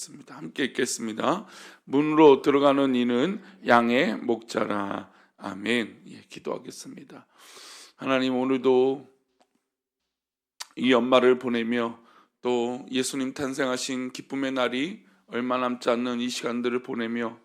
기도하겠습니다. 함께 읽겠습니다. 문으로 들어가는 이는 양의 목자라. 아멘. 예, 기도하겠습니다. 하나님, 오늘도 이 연말을 보내며 또 예수님 탄생하신 기쁨의 날이 얼마 남지 않는 이 시간들을 보내며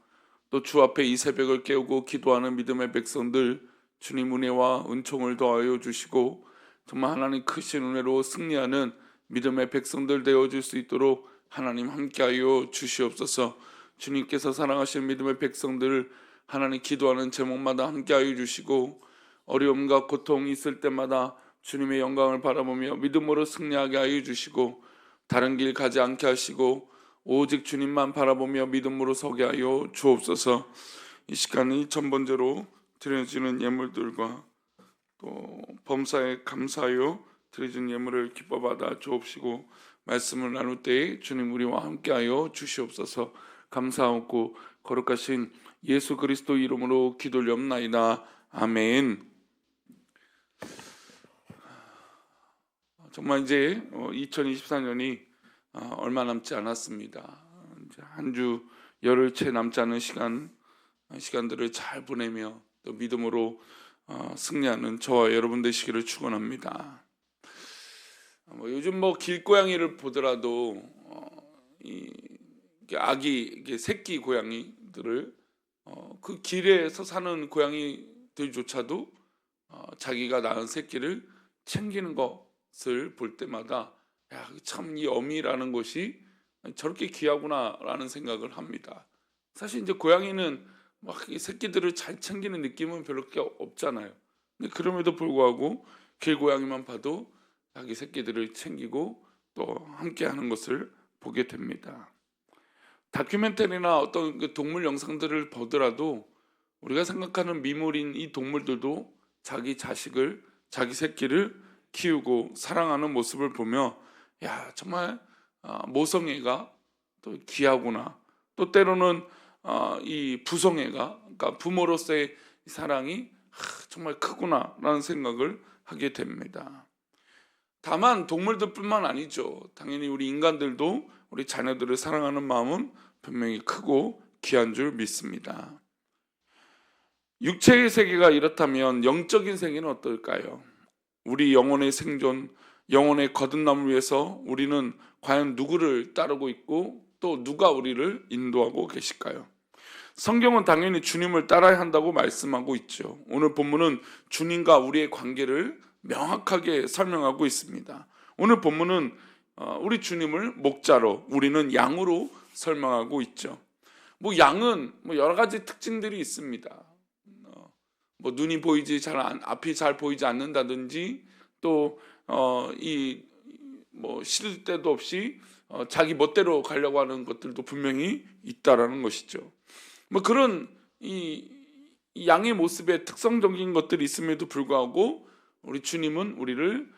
또 주 앞에 이 새벽을 깨우고 기도하는 믿음의 백성들, 주님 은혜와 은총을 더하여 주시고 정말 하나님 크신 은혜로 승리하는 믿음의 백성들 되어줄 수 있도록 하나님 함께하여 주시옵소서. 주님께서 사랑하시는 믿음의 백성들 하나님 기도하는 제목마다 함께하여 주시고 어려움과 고통이 있을 때마다 주님의 영광을 바라보며 믿음으로 승리하게 하여 주시고 다른 길 가지 않게 하시고 오직 주님만 바라보며 믿음으로 서게 하여 주옵소서. 이 시간이 첫 번째로 드려지는 예물들과 또 범사에 감사하여 드려진 예물을 기뻐 받아 주옵시고 말씀을 나눌 때에 주님 우리와 함께하여 주시옵소서. 감사하고 거룩하신 예수 그리스도 이름으로 기도드리옵나이다. 아멘. 정말 이제 2024년이 얼마 남지 않았습니다. 이제 한 주 열흘 채 남지 않은 시간들을 잘 보내며 또 믿음으로 승리하는 저와 여러분 되시기를 축원합니다. 요즘 길고양이를 보더라도 아기 새끼 고양이들을 그 길에서 사는 고양이들조차도 자기가 낳은 새끼를 챙기는 것을 볼 때마다 참 이 어미라는 것이 저렇게 귀하구나라는 생각을 합니다. 사실 이제 고양이는 막 이 새끼들을 잘 챙기는 느낌은 별로 그렇게 없잖아요. 근데 그럼에도 불구하고 길고양이만 봐도 자기 새끼들을 챙기고 또 함께하는 것을 보게 됩니다. 다큐멘터리나 어떤 그 동물 영상들을 보더라도 우리가 생각하는 미물인 이 동물들도 자기 자식을, 자기 새끼를 키우고 사랑하는 모습을 보며 정말 모성애가 또 귀하구나. 또 때로는 이 부성애가, 그러니까 부모로서의 사랑이 정말 크구나라는 생각을 하게 됩니다. 다만 동물들뿐만 아니죠. 당연히 우리 인간들도 우리 자녀들을 사랑하는 마음은 분명히 크고 귀한 줄 믿습니다. 육체의 세계가 이렇다면 영적인 세계는 어떨까요? 우리 영혼의 생존, 영혼의 거듭남을 위해서 우리는 과연 누구를 따르고 있고 또 누가 우리를 인도하고 계실까요? 성경은 당연히 주님을 따라야 한다고 말씀하고 있죠. 오늘 본문은 주님과 우리의 관계를 명확하게 설명하고 있습니다. 오늘 본문은 우리 주님을 목자로, 우리는 양으로 설명하고 있죠. 양은 여러 가지 특징들이 있습니다. 눈이 보이지 앞이 잘 보이지 않는다든지 또 시들 때도 없이 자기 멋대로 가려고 하는 것들도 분명히 있다라는 것이죠. 그런 이 양의 모습에 특성적인 것들이 있음에도 불구하고 우리 주님은 우리를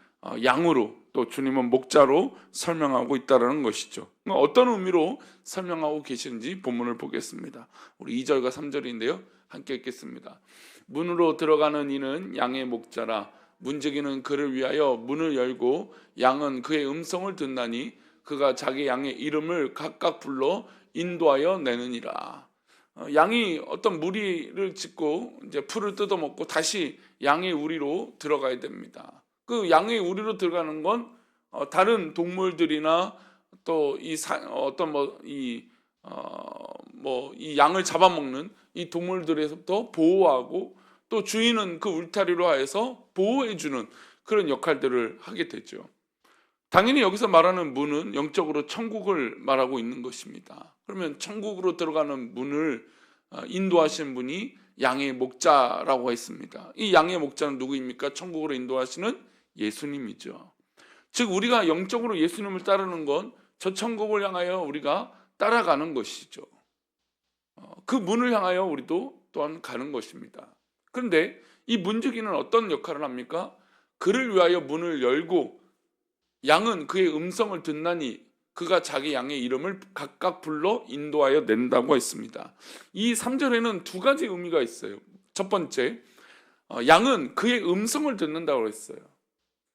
양으로 또 주님은 목자로 설명하고 있다라는 것이죠. 어떤 의미로 설명하고 계시는지 본문을 보겠습니다. 우리 2절과 3절인데요. 함께 읽겠습니다. 문으로 들어가는 이는 양의 목자라. 문지기는 그를 위하여 문을 열고 양은 그의 음성을 듣나니 그가 자기 양의 이름을 각각 불러 인도하여 내느니라. 양이 어떤 무리를 짓고 이제 풀을 뜯어먹고 다시 양의 우리로 들어가야 됩니다. 그 양의 우리로 들어가는 건 다른 동물들이나 또 이 양을 잡아먹는 이 동물들에서부터 보호하고 또 주인은 그 울타리로 하여서 보호해주는 그런 역할들을 하게 되죠. 당연히 여기서 말하는 문은 영적으로 천국을 말하고 있는 것입니다. 그러면 천국으로 들어가는 문을 인도하시는 분이 양의 목자라고 했습니다. 이 양의 목자는 누구입니까? 천국으로 인도하시는 예수님이죠. 즉 우리가 영적으로 예수님을 따르는 건 저 천국을 향하여 우리가 따라가는 것이죠. 그 문을 향하여 우리도 또한 가는 것입니다. 그런데 이 문지기는 어떤 역할을 합니까? 그를 위하여 문을 열고 양은 그의 음성을 듣나니 그가 자기 양의 이름을 각각 불러 인도하여 낸다고 했습니다. 이 3절에는 두 가지 의미가 있어요. 첫 번째, 양은 그의 음성을 듣는다고 했어요.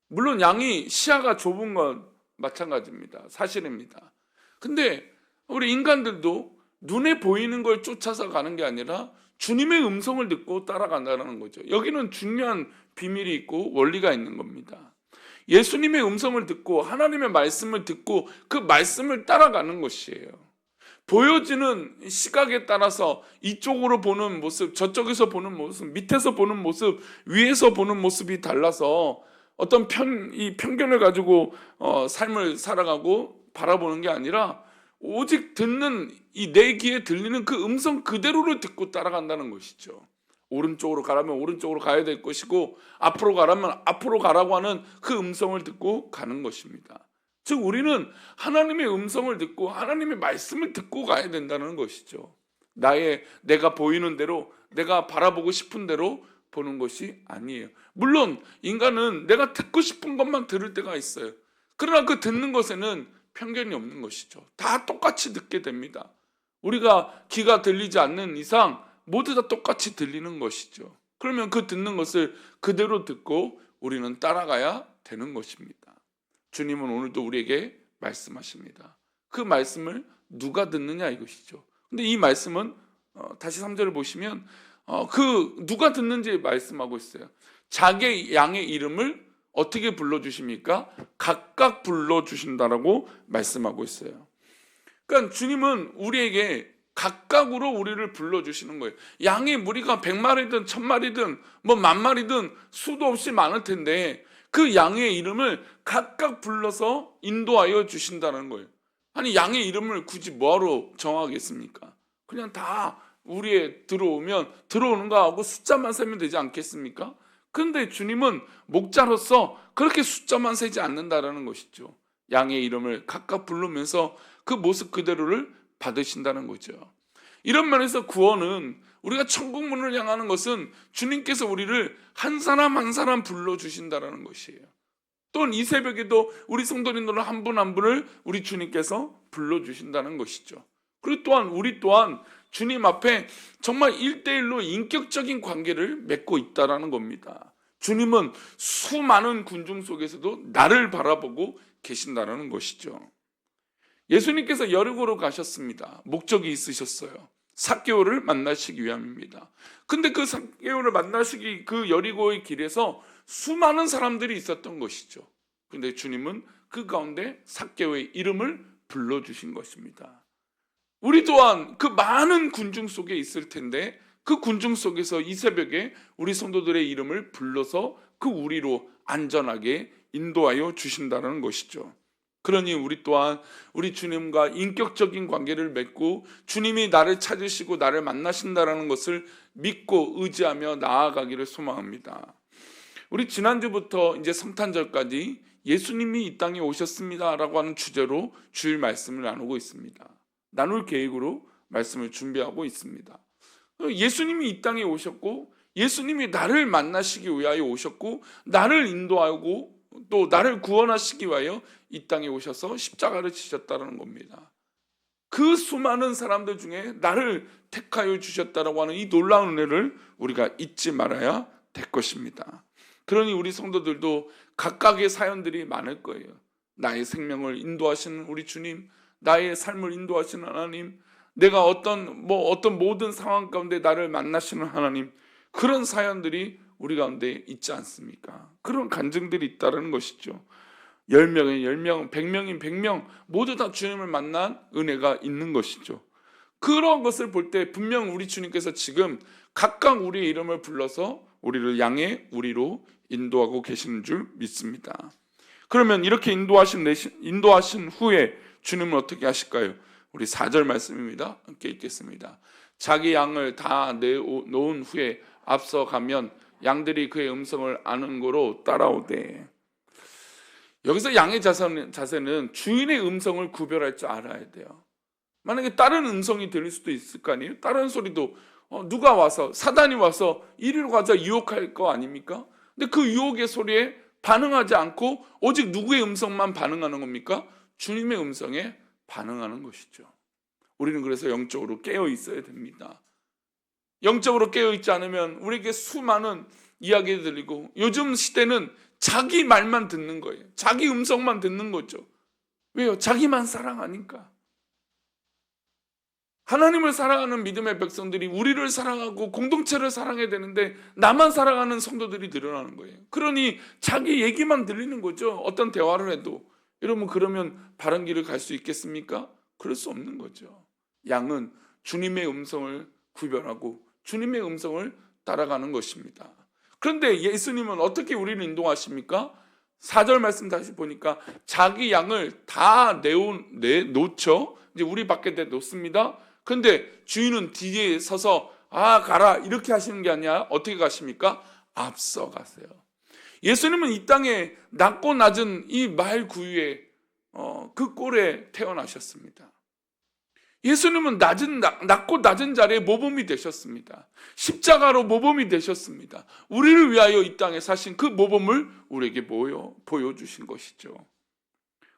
물론 양이 시야가 좁은 건 마찬가지입니다. 사실입니다. 근데 우리 인간들도 눈에 보이는 걸 쫓아서 가는 게 아니라 주님의 음성을 듣고 따라간다는 거죠. 여기는 중요한 비밀이 있고 원리가 있는 겁니다. 예수님의 음성을 듣고 하나님의 말씀을 듣고 그 말씀을 따라가는 것이에요. 보여지는 시각에 따라서 이쪽으로 보는 모습, 저쪽에서 보는 모습, 밑에서 보는 모습, 위에서 보는 모습이 달라서 어떤 이 편견을 가지고 삶을 살아가고 바라보는 게 아니라 오직 듣는 이 내 귀에 들리는 그 음성 그대로를 듣고 따라간다는 것이죠. 오른쪽으로 가라면 오른쪽으로 가야 될 것이고 앞으로 가라면 앞으로 가라고 하는 그 음성을 듣고 가는 것입니다. 즉 우리는 하나님의 음성을 듣고 하나님의 말씀을 듣고 가야 된다는 것이죠. 내가 보이는 대로, 내가 바라보고 싶은 대로 보는 것이 아니에요. 물론 인간은 내가 듣고 싶은 것만 들을 때가 있어요. 그러나 그 듣는 것에는 편견이 없는 것이죠. 다 똑같이 듣게 됩니다. 우리가 귀가 들리지 않는 이상 모두 다 똑같이 들리는 것이죠. 그러면 그 듣는 것을 그대로 듣고 우리는 따라가야 되는 것입니다. 주님은 오늘도 우리에게 말씀하십니다. 그 말씀을 누가 듣느냐 이것이죠. 근데 이 말씀은 다시 3절을 보시면 그 누가 듣는지 말씀하고 있어요. 자기 양의 이름을 어떻게 불러주십니까? 각각 불러주신다라고 말씀하고 있어요. 그러니까 주님은 우리에게 각각으로 우리를 불러주시는 거예요. 양의 무리가 100마리든 1000마리든 뭐 10,000마리든 수도 없이 많을 텐데 그 양의 이름을 각각 불러서 인도하여 주신다는 거예요. 아니 양의 이름을 굳이 뭐하러 정하겠습니까? 그냥 다 우리에 들어오는 거하고 숫자만 세면 되지 않겠습니까? 그런데 주님은 목자로서 그렇게 숫자만 세지 않는다라는 것이죠. 양의 이름을 각각 부르면서 그 모습 그대로를 받으신다는 거죠. 이런 면에서 구원은 우리가 천국 문을 향하는 것은 주님께서 우리를 한 사람 한 사람 불러주신다는 것이에요. 또는 이 새벽에도 우리 성도님들 한 분 한 분을 우리 주님께서 불러주신다는 것이죠. 그리고 또한 우리 또한 주님 앞에 정말 1대1로 인격적인 관계를 맺고 있다는 겁니다. 주님은 수많은 군중 속에서도 나를 바라보고 계신다는 것이죠. 예수님께서 여리고로 가셨습니다. 목적이 있으셨어요. 삭개오를 만나시기 위함입니다. 근데 그 삭개오를 만나시기 그 여리고의 길에서 수많은 사람들이 있었던 것이죠. 근데 주님은 그 가운데 삭개오의 이름을 불러주신 것입니다. 우리 또한 그 많은 군중 속에 있을 텐데 그 군중 속에서 이 새벽에 우리 성도들의 이름을 불러서 그 우리로 안전하게 인도하여 주신다는 것이죠. 그러니 우리 또한 우리 주님과 인격적인 관계를 맺고 주님이 나를 찾으시고 나를 만나신다는 것을 믿고 의지하며 나아가기를 소망합니다. 우리 지난주부터 이제 성탄절까지 예수님이 이 땅에 오셨습니다라고 하는 주제로 주일 말씀을 나누고 있습니다. 나눌 계획으로 말씀을 준비하고 있습니다. 예수님이 이 땅에 오셨고 예수님이 나를 만나시기 위하여 오셨고 나를 인도하고 또 나를 구원하시기 위하여 이 땅에 오셔서 십자가를 지셨다는 겁니다. 그 수많은 사람들 중에 나를 택하여 주셨다라고 하는 이 놀라운 은혜를 우리가 잊지 말아야 될 것입니다. 그러니 우리 성도들도 각각의 사연들이 많을 거예요. 나의 생명을 인도하시는 우리 주님, 나의 삶을 인도하시는 하나님, 내가 어떤 모든 상황 가운데 나를 만나시는 하나님, 그런 사연들이 우리 가운데 있지 않습니까? 그런 간증들이 있다는 것이죠. 10명인 10명, 100명인 100명 모두 다 주님을 만난 은혜가 있는 것이죠. 그런 것을 볼 때 분명 우리 주님께서 지금 각각 우리의 이름을 불러서 우리를 향해 우리로 인도하고 계시는 줄 믿습니다. 그러면 이렇게 인도하신 후에 주님은 어떻게 하실까요? 우리 4절 말씀입니다. 함께 읽겠습니다. 자기 양을 다 내놓은 후에 앞서가면 양들이 그의 음성을 아는 거로 따라오되. 여기서 양의 자세는 주인의 음성을 구별할 줄 알아야 돼요. 만약에 다른 음성이 들릴 수도 있을 거 아니에요? 다른 소리도 누가 와서 사단이 와서 이리로 가자 유혹할 거 아닙니까? 근데 그 유혹의 소리에 반응하지 않고 오직 누구의 음성만 반응하는 겁니까? 주님의 음성에 반응하는 것이죠. 우리는 그래서 영적으로 깨어 있어야 됩니다. 영적으로 깨어 있지 않으면 우리에게 수많은 이야기를 들리고 요즘 시대는 자기 말만 듣는 거예요. 자기 음성만 듣는 거죠. 왜요? 자기만 사랑하니까. 하나님을 사랑하는 믿음의 백성들이 우리를 사랑하고 공동체를 사랑해야 되는데 나만 사랑하는 성도들이 늘어나는 거예요. 그러니 자기 얘기만 들리는 거죠. 어떤 대화를 해도. 여러분, 그러면 바른 길을 갈 수 있겠습니까? 그럴 수 없는 거죠. 양은 주님의 음성을 구별하고 주님의 음성을 따라가는 것입니다. 그런데 예수님은 어떻게 우리를 인도하십니까? 4절 말씀 다시 보니까 자기 양을 다 내놓죠. 이제 우리 밖에 내놓습니다. 근데 주인은 뒤에 서서 가라 이렇게 하시는 게 아니라 어떻게 가십니까? 앞서 가세요. 예수님은 이 땅에 낮고 낮은 이 말 구유에 그 꼴에 태어나셨습니다. 예수님은 낮고 낮은 자리에 모범이 되셨습니다. 십자가로 모범이 되셨습니다. 우리를 위하여 이 땅에 사신 그 모범을 우리에게 보여주신 것이죠.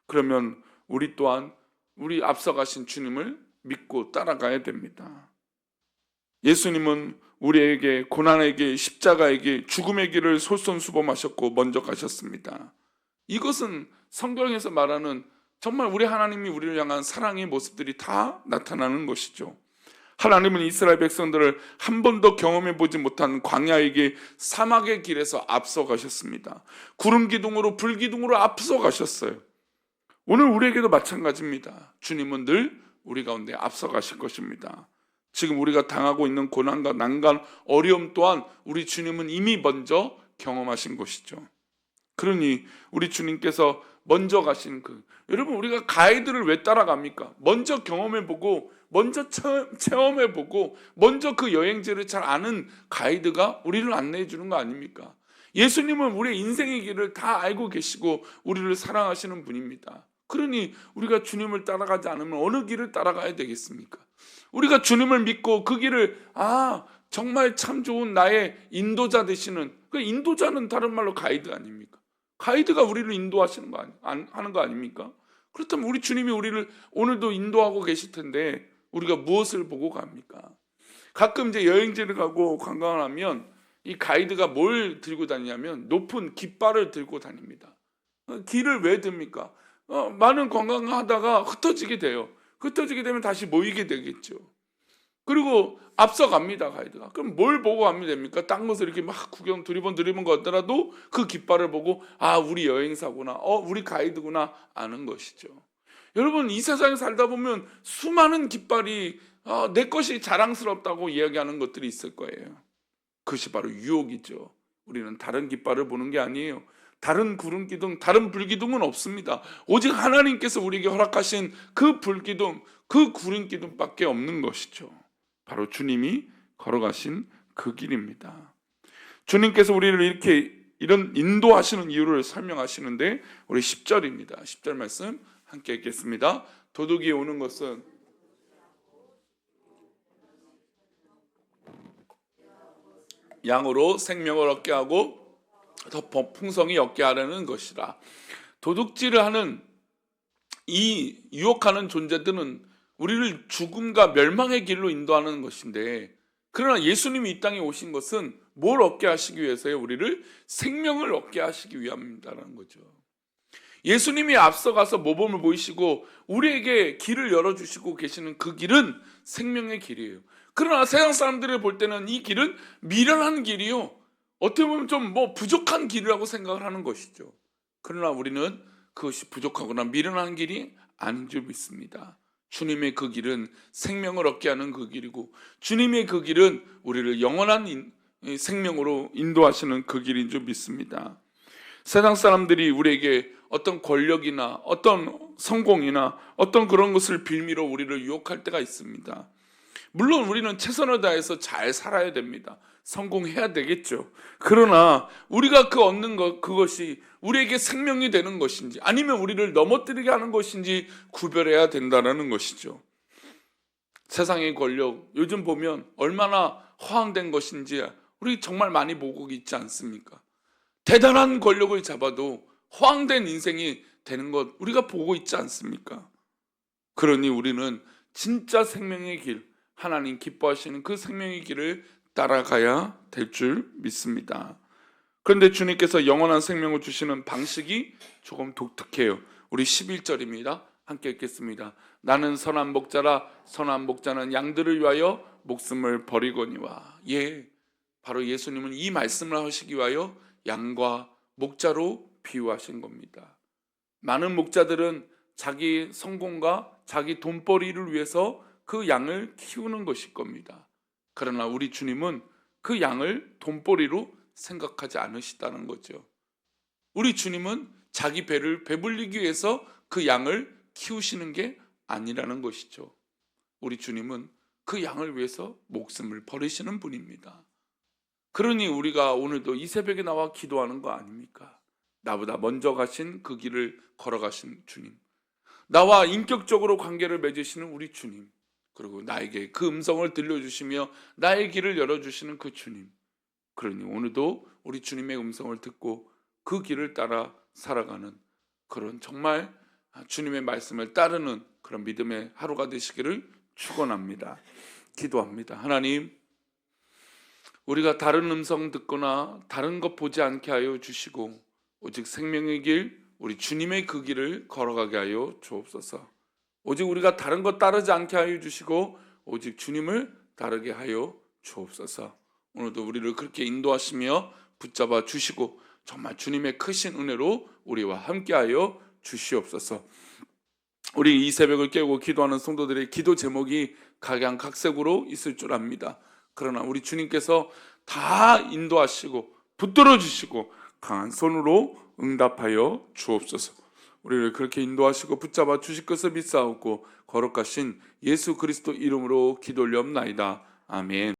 그러면 우리 또한 우리 앞서가신 주님을 믿고 따라가야 됩니다. 예수님은 우리에게 고난에게 십자가에게 죽음의 길을 솔선수범하셨고 먼저 가셨습니다. 이것은 성경에서 말하는 정말 우리 하나님이 우리를 향한 사랑의 모습들이 다 나타나는 것이죠. 하나님은 이스라엘 백성들을 한 번도 경험해 보지 못한 광야의 길, 사막의 길에서 앞서 가셨습니다. 구름 기둥으로 불 기둥으로 앞서 가셨어요. 오늘 우리에게도 마찬가지입니다. 주님은 늘 우리 가운데 앞서 가실 것입니다. 지금 우리가 당하고 있는 고난과 난간, 어려움 또한 우리 주님은 이미 먼저 경험하신 것이죠. 그러니 우리 주님께서 먼저 가신 여러분, 우리가 가이드를 왜 따라갑니까? 먼저 경험해보고 먼저 체험해보고 먼저 그 여행지를 잘 아는 가이드가 우리를 안내해 주는 거 아닙니까? 예수님은 우리의 인생의 길을 다 알고 계시고 우리를 사랑하시는 분입니다. 그러니 우리가 주님을 따라가지 않으면 어느 길을 따라가야 되겠습니까? 우리가 주님을 믿고 그 길을 정말 참 좋은 나의 인도자 되시는 그 인도자는 다른 말로 가이드 아닙니까? 가이드가 우리를 인도하시는 거 하는 거 아닙니까? 그렇다면 우리 주님이 우리를 오늘도 인도하고 계실 텐데 우리가 무엇을 보고 갑니까? 가끔 이제 여행지를 가고 관광을 하면 이 가이드가 뭘 들고 다니냐면 높은 깃발을 들고 다닙니다. 길을 왜 듭니까? 많은 관광을 하다가 흩어지게 돼요. 흩어지게 되면 다시 모이게 되겠죠. 그리고 앞서 갑니다, 가이드가. 그럼 뭘 보고 가면 됩니까? 딴 것을 이렇게 막 구경 두리번 걷더라도 그 깃발을 보고 우리 여행사구나, 우리 가이드구나 아는 것이죠. 여러분, 이 세상에 살다 보면 수많은 깃발이 내 것이 자랑스럽다고 이야기하는 것들이 있을 거예요. 그것이 바로 유혹이죠. 우리는 다른 깃발을 보는 게 아니에요. 다른 구름 기둥, 다른 불 기둥은 없습니다. 오직 하나님께서 우리에게 허락하신 그 불 기둥, 그 구름 기둥밖에 없는 것이죠. 바로 주님이 걸어가신 그 길입니다. 주님께서 우리를 이런 인도하시는 이유를 설명하시는데 우리 10절입니다. 10절 말씀 함께 읽겠습니다. 도둑이 오는 것은 양으로 생명을 얻게 하고 더 풍성히 얻게 하려는 것이라. 도둑질을 하는 이 유혹하는 존재들은 우리를 죽음과 멸망의 길로 인도하는 것인데, 그러나 예수님이 이 땅에 오신 것은 뭘 얻게 하시기 위해서요? 우리를 생명을 얻게 하시기 위함이라는 거죠. 예수님이 앞서가서 모범을 보이시고 우리에게 길을 열어주시고 계시는 그 길은 생명의 길이에요. 그러나 세상 사람들이 볼 때는 이 길은 미련한 길이요, 어떻게 보면 좀 부족한 길이라고 생각을 하는 것이죠. 그러나 우리는 그것이 부족하거나 미련한 길이 아닌 줄 믿습니다. 주님의 그 길은 생명을 얻게 하는 그 길이고, 주님의 그 길은 우리를 영원한 생명으로 인도하시는 그 길인 줄 믿습니다. 세상 사람들이 우리에게 어떤 권력이나 어떤 성공이나 어떤 그런 것을 빌미로 우리를 유혹할 때가 있습니다. 물론 우리는 최선을 다해서 잘 살아야 됩니다. 성공해야 되겠죠. 그러나 우리가 얻는 그것이 우리에게 생명이 되는 것인지 아니면 우리를 넘어뜨리게 하는 것인지 구별해야 된다는 것이죠. 세상의 권력, 요즘 보면 얼마나 허황된 것인지 우리 정말 많이 보고 있지 않습니까? 대단한 권력을 잡아도 허황된 인생이 되는 것 우리가 보고 있지 않습니까? 그러니 우리는 진짜 생명의 길, 하나님 기뻐하시는 그 생명의 길을 따라가야 될 줄 믿습니다. 그런데 주님께서 영원한 생명을 주시는 방식이 조금 독특해요. 우리 11절입니다. 함께 읽겠습니다. 나는 선한 목자라 선한 목자는 양들을 위하여 목숨을 버리거니와. 예, 바로 예수님은 이 말씀을 하시기 위하여 양과 목자로 비유하신 겁니다. 많은 목자들은 자기 성공과 자기 돈벌이를 위해서 그 양을 키우는 것일 겁니다. 그러나 우리 주님은 그 양을 돈벌이로 생각하지 않으시다는 거죠. 우리 주님은 자기 배를 배불리기 위해서 그 양을 키우시는 게 아니라는 것이죠. 우리 주님은 그 양을 위해서 목숨을 버리시는 분입니다. 그러니 우리가 오늘도 이 새벽에 나와 기도하는 거 아닙니까? 나보다 먼저 가신 그 길을 걸어가신 주님, 나와 인격적으로 관계를 맺으시는 우리 주님, 그리고 나에게 그 음성을 들려주시며 나의 길을 열어주시는 그 주님. 그러니 오늘도 우리 주님의 음성을 듣고 그 길을 따라 살아가는 그런 정말 주님의 말씀을 따르는 그런 믿음의 하루가 되시기를 축원합니다. 기도합니다. 하나님, 우리가 다른 음성 듣거나 다른 것 보지 않게 하여 주시고 오직 생명의 길, 우리 주님의 그 길을 걸어가게 하여 주옵소서. 오직 우리가 다른 것 따르지 않게 하여 주시고 오직 주님을 따르게 하여 주옵소서. 오늘도 우리를 그렇게 인도하시며 붙잡아 주시고 정말 주님의 크신 은혜로 우리와 함께하여 주시옵소서. 우리 이 새벽을 깨우고 기도하는 성도들의 기도 제목이 각양각색으로 있을 줄 압니다. 그러나 우리 주님께서 다 인도하시고 붙들어 주시고 강한 손으로 응답하여 주옵소서. 우리를 그렇게 인도하시고 붙잡아 주실 것을 믿사옵고 거룩하신 예수 그리스도 이름으로 기도 올리옵나이다. 아멘.